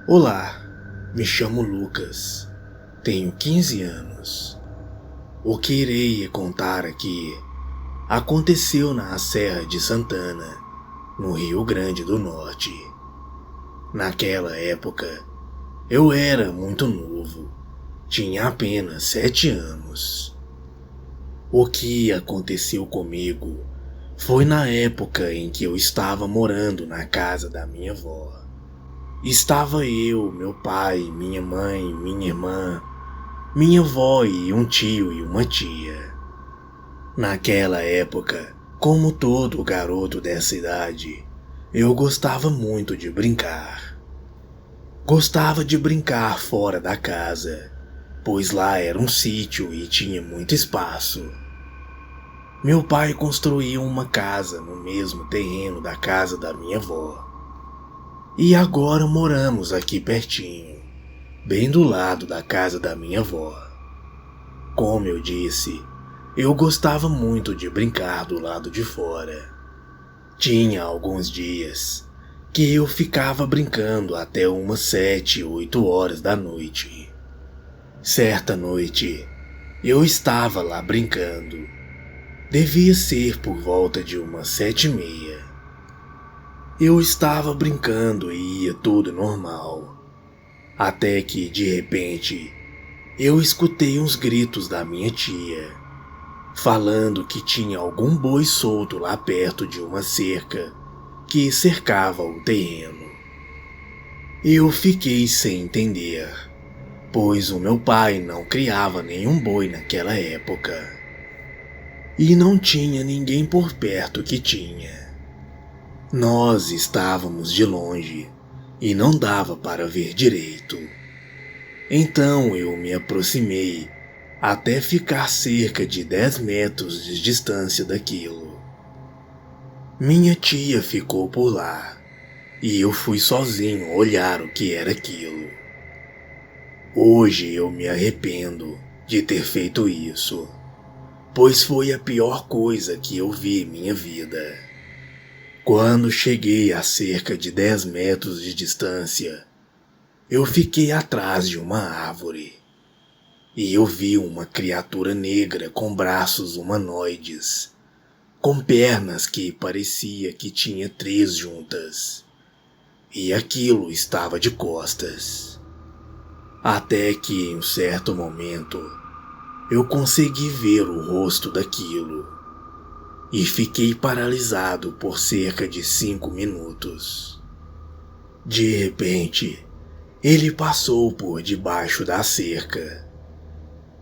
Olá, me chamo Lucas, tenho 15 anos. O que irei contar aqui aconteceu na Serra de Santana, no Rio Grande do Norte. Naquela época, eu era muito novo, tinha apenas 7 anos. O que aconteceu comigo foi na época em que eu estava morando na casa da minha avó. Estava eu, meu pai, minha mãe, minha irmã, minha avó e um tio e uma tia. Naquela época, como todo garoto dessa idade, eu gostava muito de brincar. Gostava de brincar fora da casa, pois lá era um sítio e tinha muito espaço. Meu pai construiu uma casa no mesmo terreno da casa da minha avó. E agora moramos aqui pertinho, bem do lado da casa da minha avó. Como eu disse, eu gostava muito de brincar do lado de fora. Tinha alguns dias que eu ficava brincando até umas 7, 8 horas da noite. Certa noite, eu estava lá brincando. Devia ser por volta de umas 7h30. Eu estava brincando e ia tudo normal. Até que, de repente, eu escutei uns gritos da minha tia, falando que tinha algum boi solto lá perto de uma cerca que cercava o terreno. Eu fiquei sem entender, pois o meu pai não criava nenhum boi naquela época. E não tinha ninguém por perto que tinha. Nós estávamos de longe e não dava para ver direito. Então eu me aproximei até ficar cerca de 10 metros de distância daquilo. Minha tia ficou por lá e eu fui sozinho olhar o que era aquilo. Hoje eu me arrependo de ter feito isso, pois foi a pior coisa que eu vi em minha vida. Quando cheguei a cerca de 10 metros de distância, eu fiquei atrás de uma árvore e eu vi uma criatura negra com braços humanoides, com pernas que parecia que tinha 3 juntas, e aquilo estava de costas. Até que em um certo momento eu consegui ver o rosto daquilo e fiquei paralisado por cerca de 5 minutos. De repente, ele passou por debaixo da cerca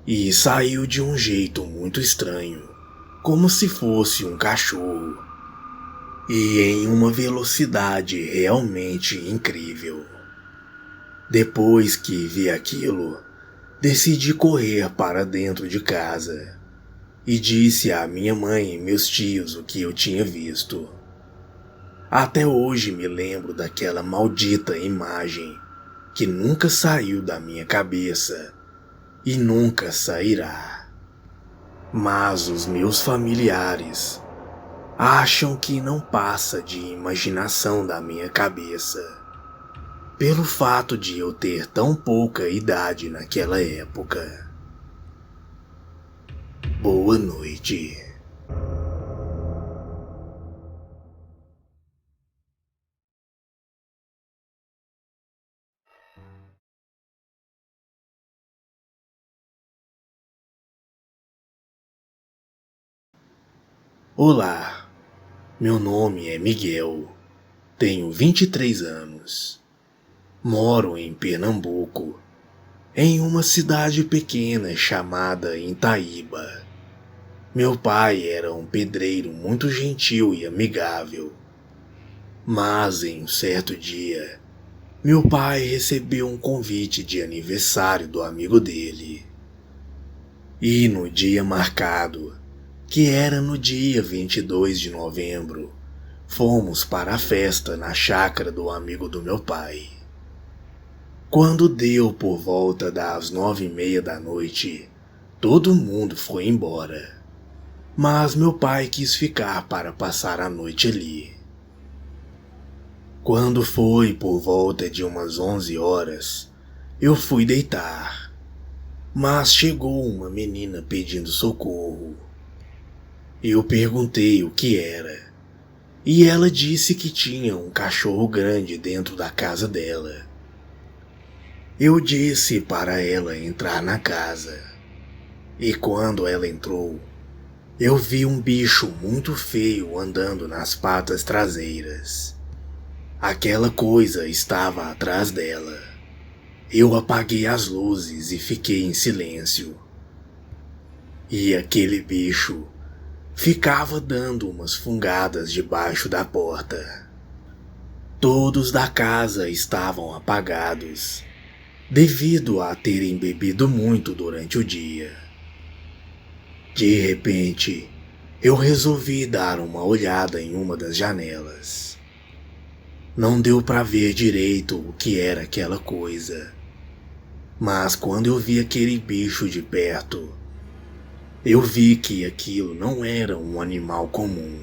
e saiu de um jeito muito estranho, como se fosse um cachorro, e em uma velocidade realmente incrível. Depois que vi aquilo, decidi correr para dentro de casa e disse à minha mãe e meus tios o que eu tinha visto. Até hoje me lembro daquela maldita imagem que nunca saiu da minha cabeça e nunca sairá. Mas os meus familiares acham que não passa de imaginação da minha cabeça, pelo fato de eu ter tão pouca idade naquela época. Boa noite. Olá, meu nome é Miguel, tenho 23 anos. Moro em Pernambuco, em uma cidade pequena chamada Itaíba. Meu pai era um pedreiro muito gentil e amigável. Mas em um certo dia, meu pai recebeu um convite de aniversário do amigo dele. E no dia marcado, que era no dia 22 de novembro, fomos para a festa na chácara do amigo do meu pai. Quando deu por volta das 9h30 da noite, todo mundo foi embora. Mas meu pai quis ficar para passar a noite ali. Quando foi por volta de umas 11 horas, eu fui deitar, mas chegou uma menina pedindo socorro. Eu perguntei o que era, e ela disse que tinha um cachorro grande dentro da casa dela. Eu disse para ela entrar na casa, e quando ela entrou, eu vi um bicho muito feio andando nas patas traseiras. Aquela coisa estava atrás dela. Eu apaguei as luzes e fiquei em silêncio. E aquele bicho ficava dando umas fungadas debaixo da porta. Todos da casa estavam apagados, devido a terem bebido muito durante o dia. De repente, eu resolvi dar uma olhada em uma das janelas. Não deu para ver direito o que era aquela coisa, mas quando eu vi aquele bicho de perto, eu vi que aquilo não era um animal comum.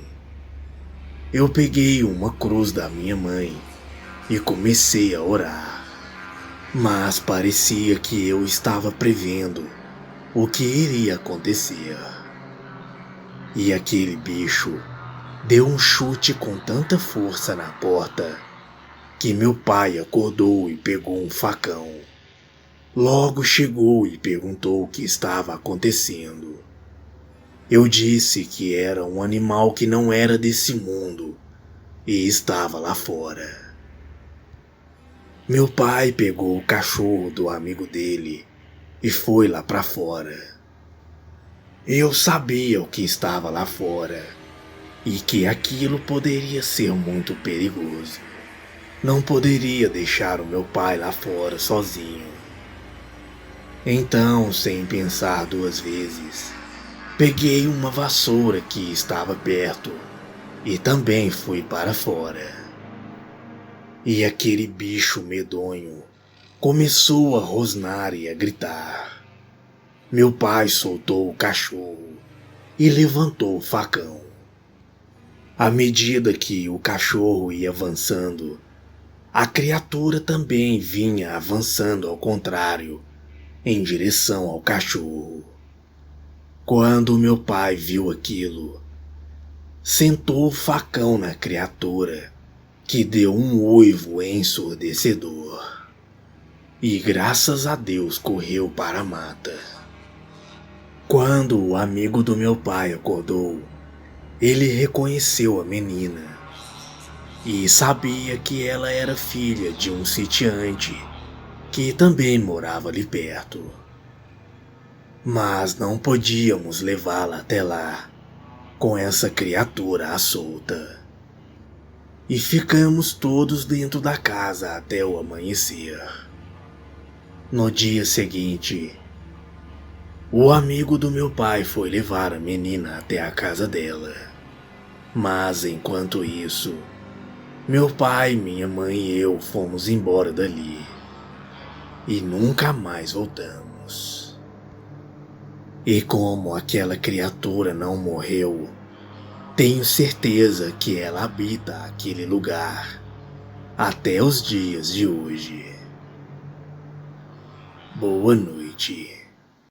Eu peguei uma cruz da minha mãe e comecei a orar, mas parecia que eu estava prevendo o que iria acontecer. E aquele bicho deu um chute com tanta força na porta que meu pai acordou e pegou um facão. Logo chegou e perguntou o que estava acontecendo. Eu disse que era um animal que não era desse mundo e estava lá fora. Meu pai pegou o cachorro do amigo dele e foi lá para fora. Eu sabia o que estava lá fora e que aquilo poderia ser muito perigoso. Não poderia deixar o meu pai lá fora sozinho. Então, sem pensar duas vezes, peguei uma vassoura que estava perto e também fui para fora. E aquele bicho medonho começou a rosnar e a gritar. Meu pai soltou o cachorro e levantou o facão. À medida que o cachorro ia avançando, a criatura também vinha avançando ao contrário, em direção ao cachorro. Quando meu pai viu aquilo, sentou o facão na criatura, que deu um uivo ensurdecedor. E graças a Deus correu para a mata. Quando o amigo do meu pai acordou, ele reconheceu a menina e sabia que ela era filha de um sitiante que também morava ali perto. Mas não podíamos levá-la até lá com essa criatura à solta. E ficamos todos dentro da casa até o amanhecer. No dia seguinte, o amigo do meu pai foi levar a menina até a casa dela. Mas enquanto isso, meu pai, minha mãe e eu fomos embora dali. E nunca mais voltamos. E como aquela criatura não morreu, tenho certeza que ela habita aquele lugar até os dias de hoje. Boa noite.